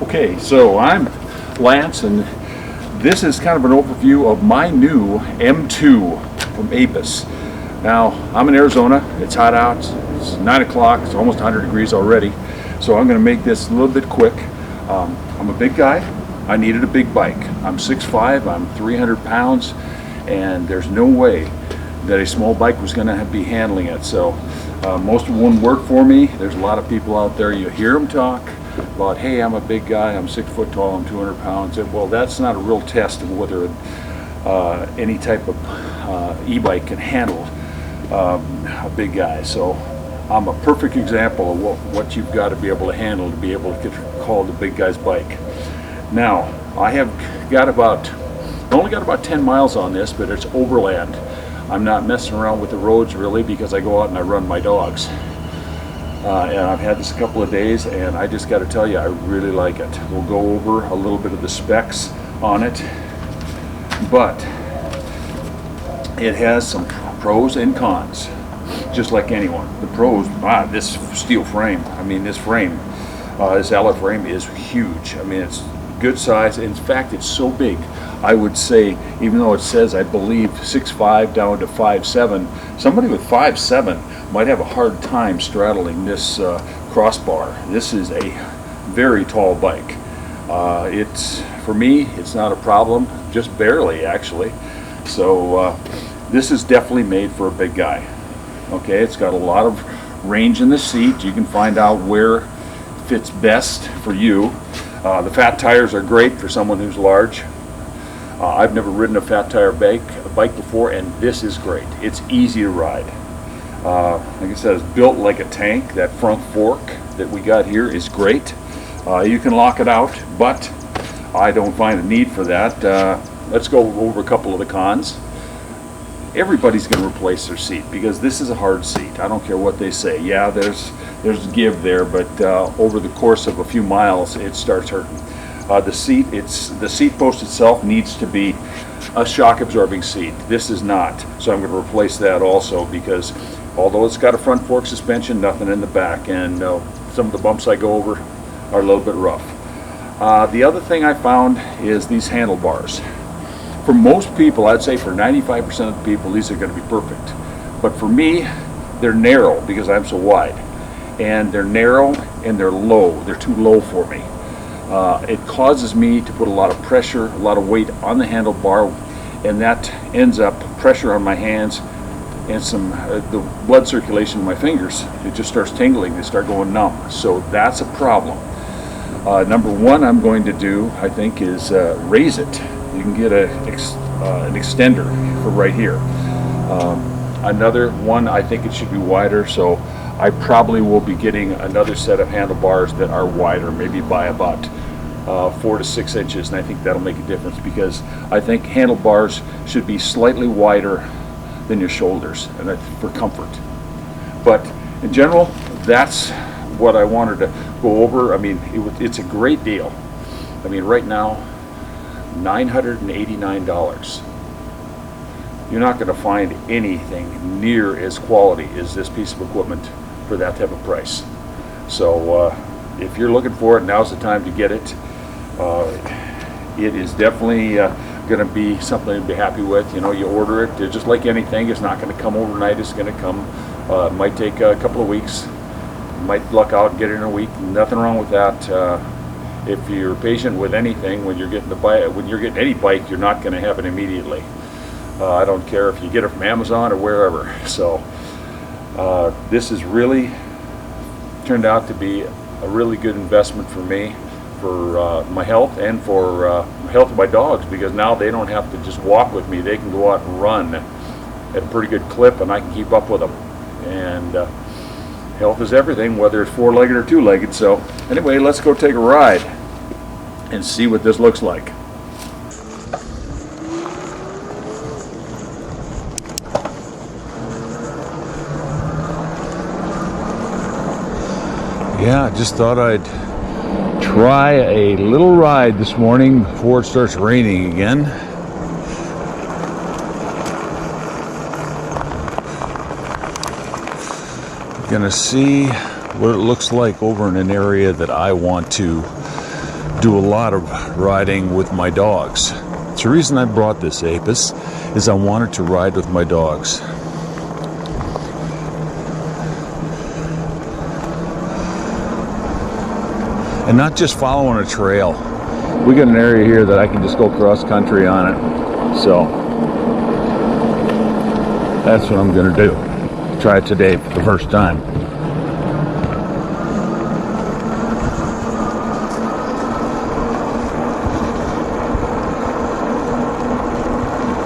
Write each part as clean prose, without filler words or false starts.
Okay, so I'm Lance, and this is kind of an overview of my new M2 from Apis. Now, I'm in Arizona. It's hot out. It's 9 o'clock. It's almost 100 degrees already. So I'm going to make this a little bit quick. I'm a big guy. I needed a big bike. I'm 6'5", I'm 300 pounds, and there's no way that a small bike was going to be handling it. So most of it wouldn't work for me. There's a lot of people out there, you hear them talk about, hey, I'm a big guy, I'm 6 foot tall, I'm 200 pounds. And, well, that's not a real test of whether any type of e-bike can handle a big guy. So I'm a perfect example of what you've got to be able to handle to be able to get called a big guy's bike. Now, I have only got about 10 miles on this, but it's overland. I'm not messing around with the roads really, because I go out and I run my dogs. And I've had this a couple of days, and I just got to tell you, I really like it. We'll go over a little bit of the specs on it, but it has some pros and cons, just like anyone. The pros, this steel frame, this frame, this alloy frame is huge. It's good size. In fact, it's so big, I would say, even though it says, I believe, 6'5" down to 5'7", somebody with 5'7" might have a hard time straddling this crossbar. This is a very tall bike. For me, it's not a problem, just barely actually. So this is definitely made for a big guy. Okay, it's got a lot of range in the seat. You can find out where fits best for you. The fat tires are great for someone who's large. I've never ridden a fat tire bike before, and this is great. It's easy to ride. Like I said, it's built like a tank. That front fork that we got here is great. You can lock it out, but I don't find a need for that. Let's go over a couple of the cons. Everybody's going to replace their seat because this is a hard seat. I don't care what they say. Yeah, there's give there, but over the course of a few miles, it starts hurting. The seat post itself needs to be a shock absorbing seat. This is not, so I'm going to replace that also, because although it's got a front fork suspension, nothing in the back, and some of the bumps I go over are a little bit rough. The other thing I found is these handlebars. For most people, I'd say for 95% of the people, these are going to be perfect. But for me, they're narrow because I'm so wide. And they're narrow and they're low. They're too low for me. It causes me to put a lot of pressure, a lot of weight on the handlebar, and that ends up pressure on my hands and the blood circulation in my fingers. It just starts tingling. They start going numb. So that's a problem. Number one I'm going to do, I think, is raise it. You can get an extender for right here. Another one, I think it should be wider, so I probably will be getting another set of handlebars that are wider, maybe by about 4 to 6 inches, and I think that'll make a difference, because I think handlebars should be slightly wider than your shoulders, and that's for comfort. But in general, that's what I wanted to go over. It's a great deal. Right now, $989. You're not going to find anything near as quality as this piece of equipment for that type of price. So if you're looking for it, now's the time to get it. It is definitely going to be something to be happy with. You order it, just like anything, it's not going to come overnight. It's going to come, it might take a couple of weeks. You might luck out and get it in a week. Nothing wrong with that. If you're patient with anything, when you're getting any bike, you're not going to have it immediately. I don't care if you get it from Amazon or wherever. So this has really turned out to be a really good investment for me, for my health, and for health of my dogs, because now they don't have to just walk with me. They can go out and run at a pretty good clip, and I can keep up with them. And health is everything, whether it's four-legged or two-legged. So anyway, let's go take a ride and see what this looks like. Yeah, I just thought I'd try a little ride this morning before it starts raining again. Gonna see what it looks like over in an area that I want to do a lot of riding with my dogs. So the reason I brought this Apis is I wanted to ride with my dogs. And not just following a trail. We got an area here that I can just go cross country on it. So that's what I'm gonna do. Try it today for the first time.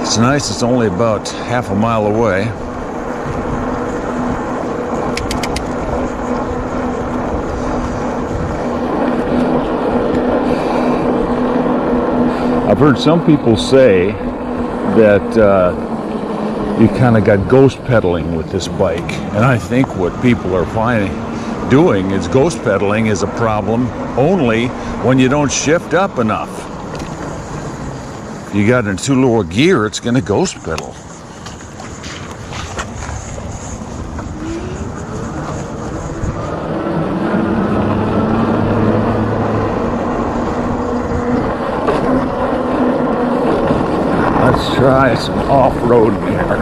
It's nice, it's only about half a mile away. I've heard some people say that you kind of got ghost pedaling with this bike, and I think what people are doing is ghost pedaling is a problem only when you don't shift up enough. If you got it in too low a gear, it's going to ghost pedal. Let's try some off-roading here.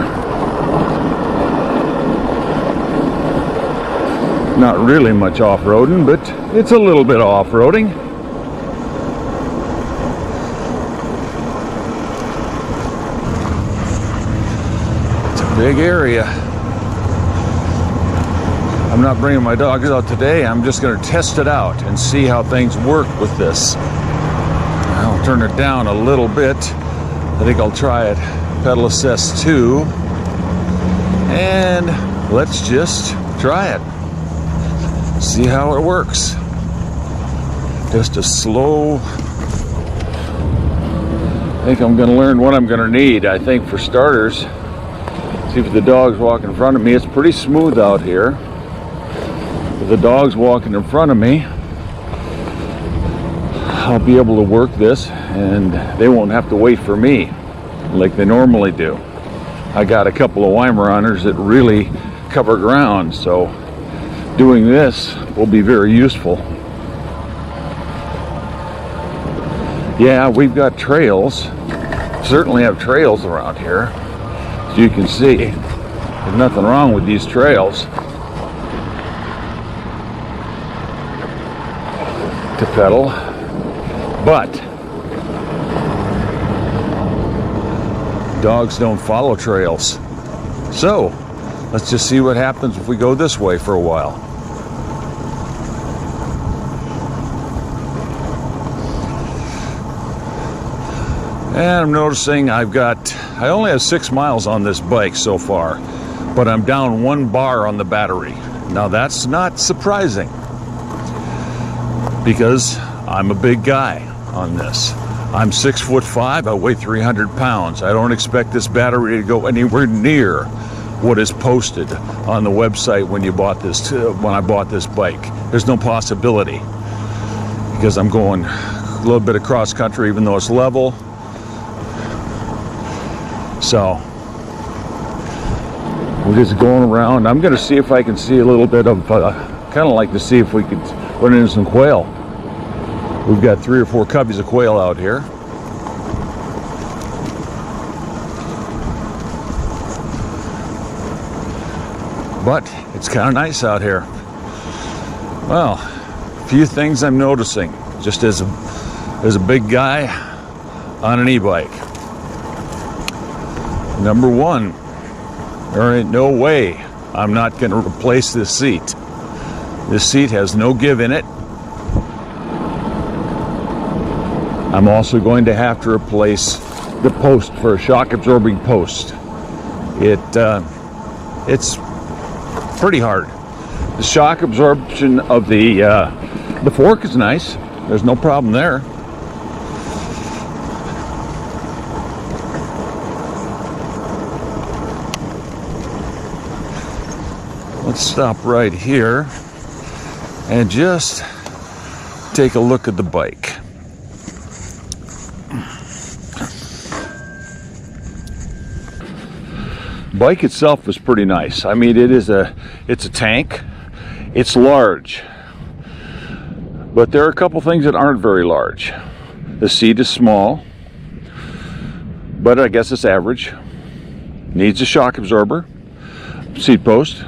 Not really much off-roading, but it's a little bit off-roading. It's a big area. I'm not bringing my dogs out today. I'm just going to test it out and see how things work with this. I'll turn it down a little bit. I think I'll try it pedal assist 2, and let's just try it, see how it works. Just a slow, I think I'm going to learn what I'm going to need. I think for starters, see if the dogs walk in front of me. It's pretty smooth out here. With the dogs walking in front of me, I'll be able to work this and they won't have to wait for me like they normally do. I got a couple of Weimaraners that really cover ground, so doing this will be very useful. Yeah, we've got trails, certainly have trails around here. As you can see, there's nothing wrong with these trails to pedal. But dogs don't follow trails. So let's just see what happens if we go this way for a while. And I'm noticing I only have 6 miles on this bike so far, but I'm down 1 bar on the battery. Now that's not surprising because I'm a big guy on this. I'm 6'5", I weigh 300 pounds. I don't expect this battery to go anywhere near what is posted on the website when I bought this bike. There's no possibility because I'm going a little bit of cross country even though it's level. So we're just going around. I'm going to see if I can see a little bit of, kind of like to see if we could run into some quail. We've got 3 or 4 coveys of quail out here. But it's kind of nice out here. Well, a few things I'm noticing just as a big guy on an e-bike. Number 1, there ain't no way I'm not going to replace this seat. This seat has no give in it. I'm also going to have to replace the post for a shock absorbing post. It's pretty hard. The shock absorption of the fork is nice. There's no problem there. Let's stop right here and just take a look at the bike. Bike itself is pretty nice. I mean, it's a tank. It's large. But there are a couple things that aren't very large. The seat is small, but I guess it's average. Needs a shock absorber, seat post.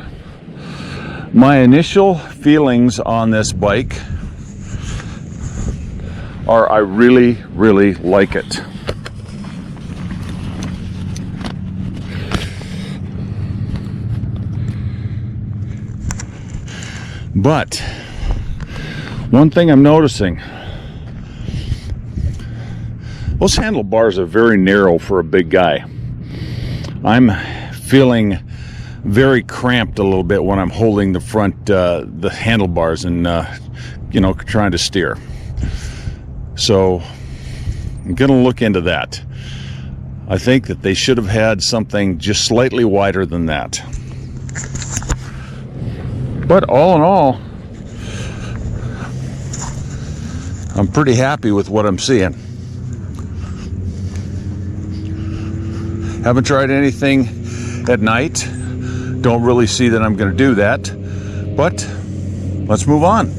My initial feelings on this bike are I really, really like it. But one thing I'm noticing, those handlebars are very narrow for a big guy. I'm feeling very cramped a little bit when I'm holding the front, the handlebars and, trying to steer. So I'm going to look into that. I think that they should have had something just slightly wider than that. But all in all, I'm pretty happy with what I'm seeing. Haven't tried anything at night. Don't really see that I'm going to do that. But let's move on.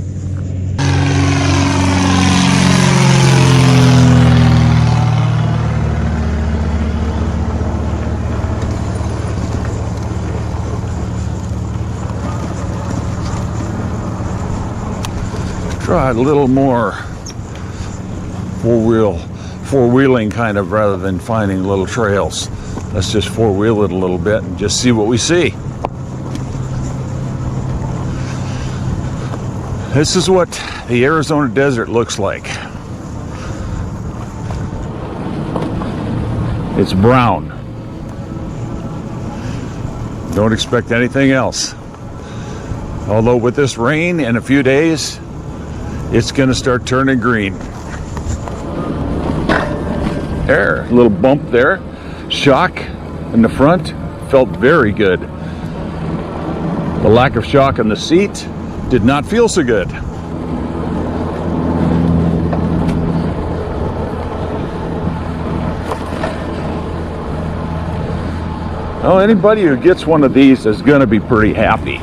Try a little more four-wheeling kind of, rather than finding little trails. Let's just four-wheel it a little bit and just see what we see. This is what the Arizona desert looks like. It's brown. Don't expect anything else. Although with this rain in a few days, it's going to start turning green. There, a little bump there. Shock in the front felt very good. The lack of shock on the seat did not feel so good. Well, anybody who gets one of these is going to be pretty happy.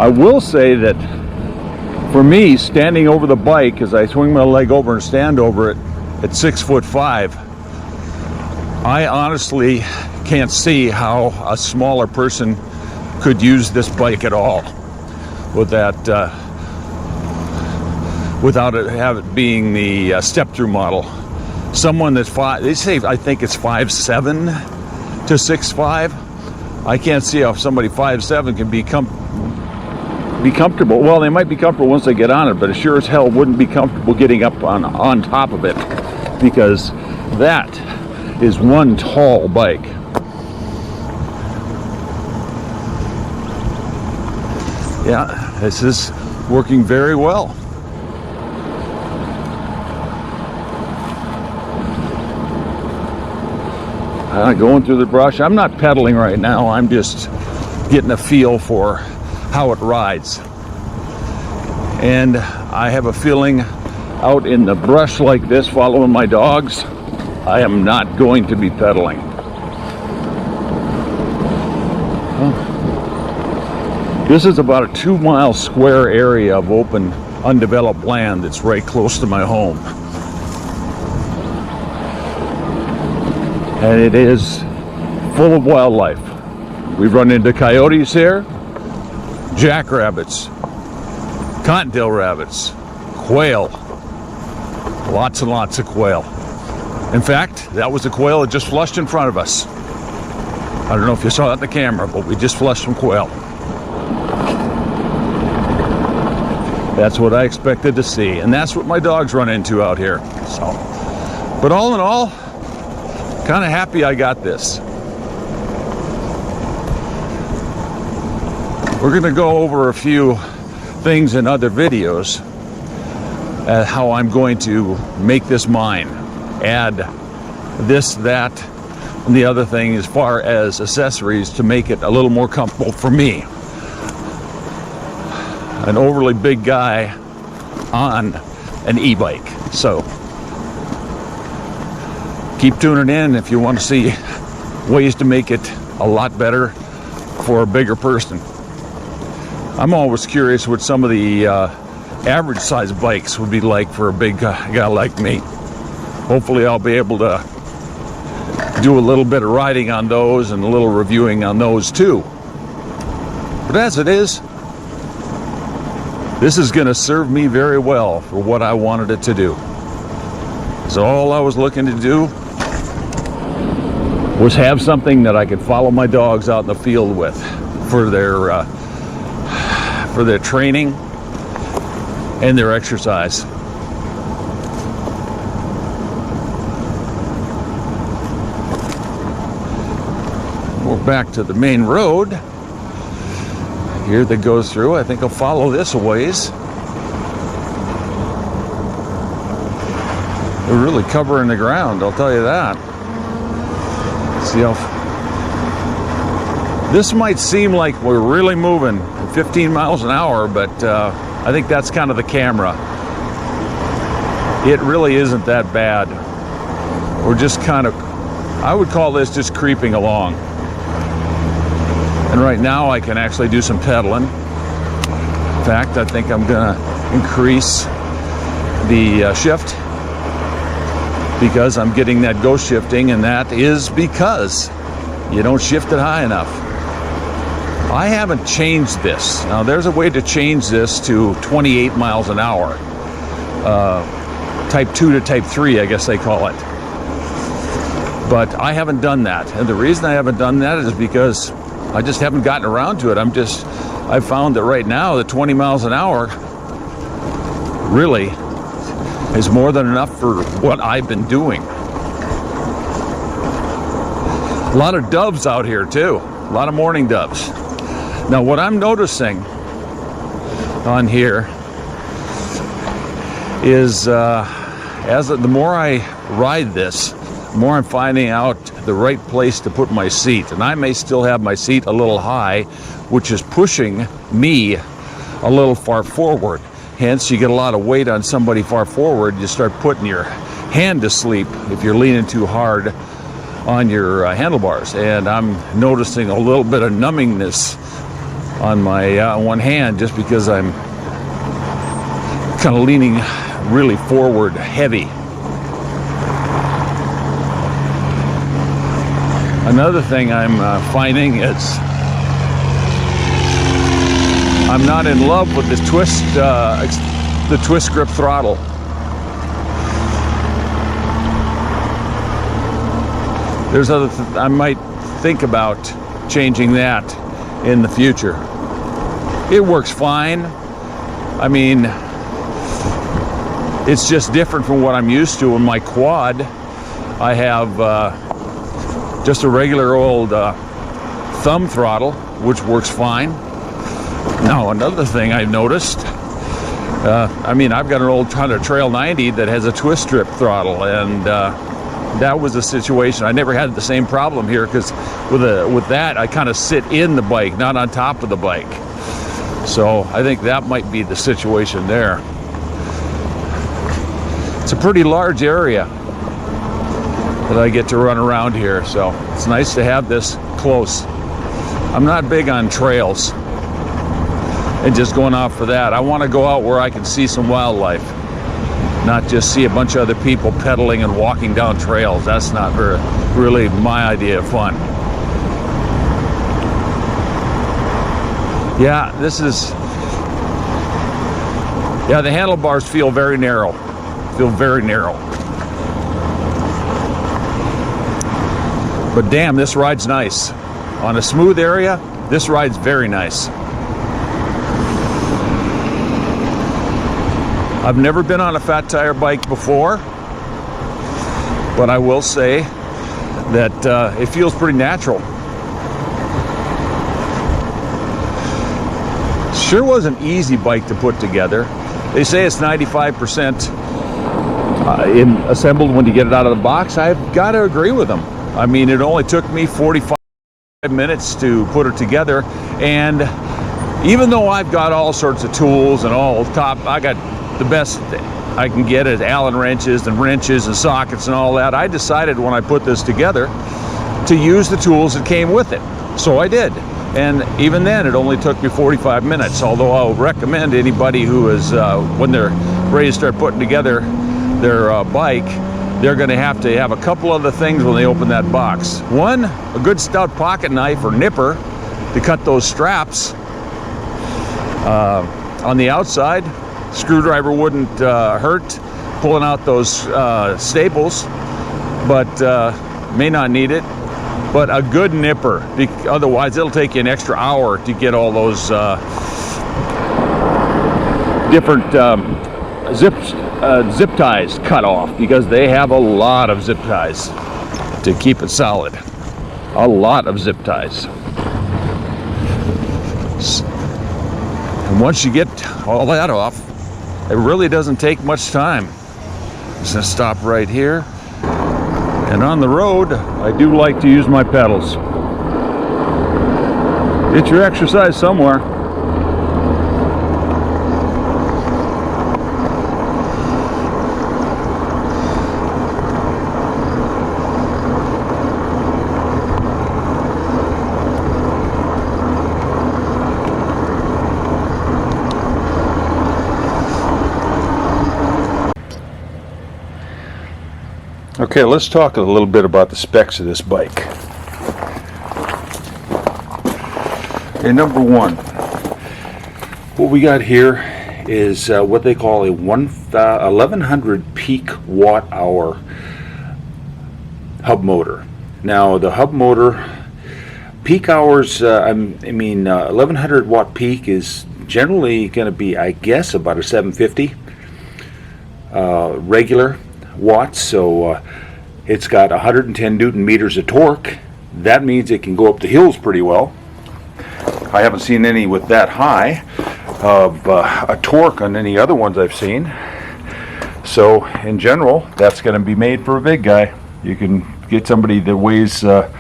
I will say that for me, standing over the bike, as I swing my leg over and stand over it at 6'5", I honestly can't see how a smaller person could use this bike at all with that, without it being the step-through model. Someone that's they say, I think it's 5'7" to 6'5". I can't see how somebody 5'7" can be comfortable. Well, they might be comfortable once they get on it, but it sure as hell wouldn't be comfortable getting up on top of it, because that is one tall bike. Yeah, this is working very well. Going through the brush. I'm not pedaling right now. I'm just getting a feel for how it rides. And I have a feeling out in the brush like this, following my dogs, I am not going to be pedaling. This is about a 2-mile square area of open, undeveloped land that's right close to my home. And it is full of wildlife. We've run into coyotes here, jackrabbits, cottontail rabbits, quail, lots and lots of quail. In fact, that was a quail that just flushed in front of us. I don't know if you saw that in the camera, but we just flushed some quail. That's what I expected to see, and that's what my dogs run into out here. So, but all in all, kind of happy I got this. We're going to go over a few things in other videos, how I'm going to make this mine, add this, that, and the other thing as far as accessories to make it a little more comfortable for me. An overly big guy on an e-bike. So keep tuning in if you want to see ways to make it a lot better for a bigger person. I'm always curious what some of the average size bikes would be like for a big guy like me. Hopefully I'll be able to do a little bit of riding on those and a little reviewing on those too. But as it is, this is going to serve me very well for what I wanted it to do. So all I was looking to do was have something that I could follow my dogs out in the field with for their training and their exercise. We're back to the main road here that goes through. I think I'll follow this a ways. They're really covering the ground, I'll tell you that. See how this might seem like we're really moving 15 miles an hour, but I think that's kind of the camera. It really isn't that bad. We're just kind of, I would call this just creeping along. And right now I can actually do some pedaling. In fact, I think I'm gonna increase the shift because I'm getting that ghost shifting, and that is because you don't shift it high enough. I haven't changed this. Now there's a way to change this to 28 miles an hour. Type 2 to type 3, I guess they call it. But I haven't done that. And the reason I haven't done that is because I just haven't gotten around to it. I found that right now the 20 miles an hour really is more than enough for what I've been doing. A lot of doves out here too. A lot of mourning doves. Now what I'm noticing on here is the more I ride this, the more I'm finding out the right place to put my seat. And I may still have my seat a little high, which is pushing me a little far forward. Hence, you get a lot of weight on somebody far forward, you start putting your hand to sleep if you're leaning too hard on your handlebars. And I'm noticing a little bit of numbingness on my one hand just because I'm kind of leaning really forward heavy. Another thing I'm finding is I'm not in love with this the twist grip throttle. There's I might think about changing that in the future. It works fine. I mean, it's just different from what I'm used to. In my quad, I have just a regular old thumb throttle, which works fine. Now, another thing I've noticed, I mean, I've got an old Honda Trail 90 that has a twist strip throttle, and that was a situation. I never had the same problem here because with that, I kind of sit in the bike, not on top of the bike. So I think that might be the situation there. It's a pretty large area that I get to run around here, so it's nice to have this close. I'm not big on trails and just going out for that. I want to go out where I can see some wildlife, not just see a bunch of other people pedaling and walking down trails. That's not really my idea of fun. Yeah, the handlebars feel very narrow. But damn, this ride's nice. On a smooth area, this ride's very nice. I've never been on a fat tire bike before, but I will say that it feels pretty natural. Sure was an easy bike to put together. They say it's 95% assembled when you get it out of the box. I've got to agree with them. I mean, it only took me 45 minutes to put it together, and even though I've got all sorts of tools and all top, I got the best I can get at Allen wrenches and sockets and all that. I decided when I put this together to use the tools that came with it. So I did. And even then, it only took me 45 minutes, although I'll recommend anybody who is, when they're ready to start putting together their bike, they're going to have a couple other things when they open that box. One, a good stout pocket knife or nipper to cut those straps. On the outside, screwdriver wouldn't hurt pulling out those staples, but may not need it. But a good nipper, otherwise it'll take you an extra hour to get all those different zip ties cut off, because they have a lot of zip ties to keep it solid. A lot of zip ties. And once you get all that off, it really doesn't take much time. Just gonna stop right here. And on the road, I do like to use my pedals. Get your exercise somewhere. Okay, let's talk a little bit about the specs of this bike. Okay, number one, what we got here is what they call a 1100 peak watt hour hub motor. Now, the hub motor peak hours, 1100 watt peak is generally going to be, I guess, about a 750 regular watts, so it's got 110 newton meters of torque. That means it can go up the hills pretty well. I haven't seen any with that high of a torque on any other ones I've seen. So in general, that's going to be made for a big guy. You can get somebody that weighs a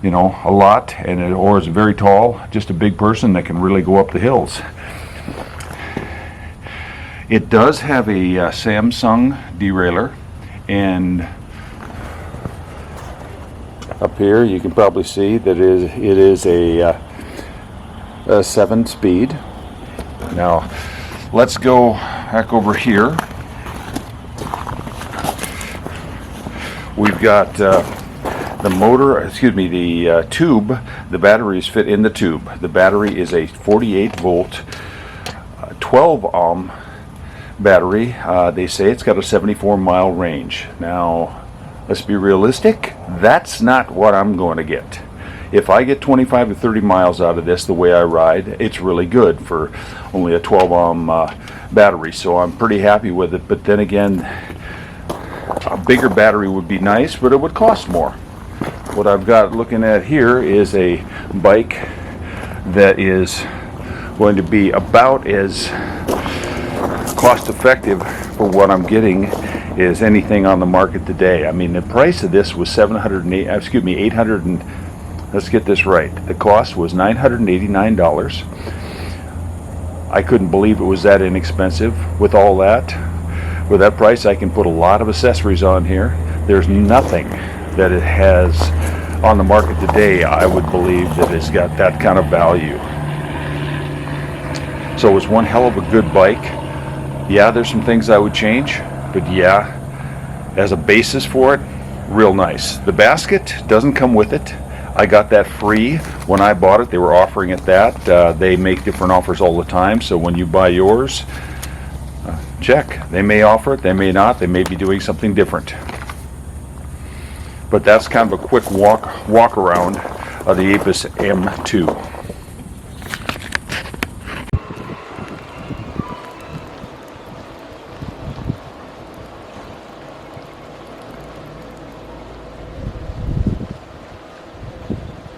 lot, or is very tall, just a big person that can really go up the hills. It does have a Samsung derailleur. And up here you can probably see that it is a 7-speed. Now let's go back over here. We've got the motor, the tube. The batteries fit in the tube. The battery is a 48 volt 12 ohm battery. They say it's got a 74-mile range. Now, let's be realistic. That's not what I'm going to get. If I get 25 to 30 miles out of this the way I ride, it's really good for only a 12 ohm battery, so I'm pretty happy with it. But then again, a bigger battery would be nice, but it would cost more. What I've got looking at here is a bike that is going to be about as cost effective for what I'm getting is anything on the market today. I mean, the price of this was let's get this right. The cost was $989. I couldn't believe it was that inexpensive. With all that, with that price, I can put a lot of accessories on here. There's nothing that it has on the market today, I would believe, that has got that kind of value. So it was one hell of a good bike. Yeah, there's some things I would change, but yeah, as a basis for it, real nice. The basket doesn't come with it. I got that free when I bought it. They were offering it that. They make different offers all the time, so when you buy yours, check. They may offer it, they may not, they may be doing something different. But that's kind of a quick walk around of the Ebike M2.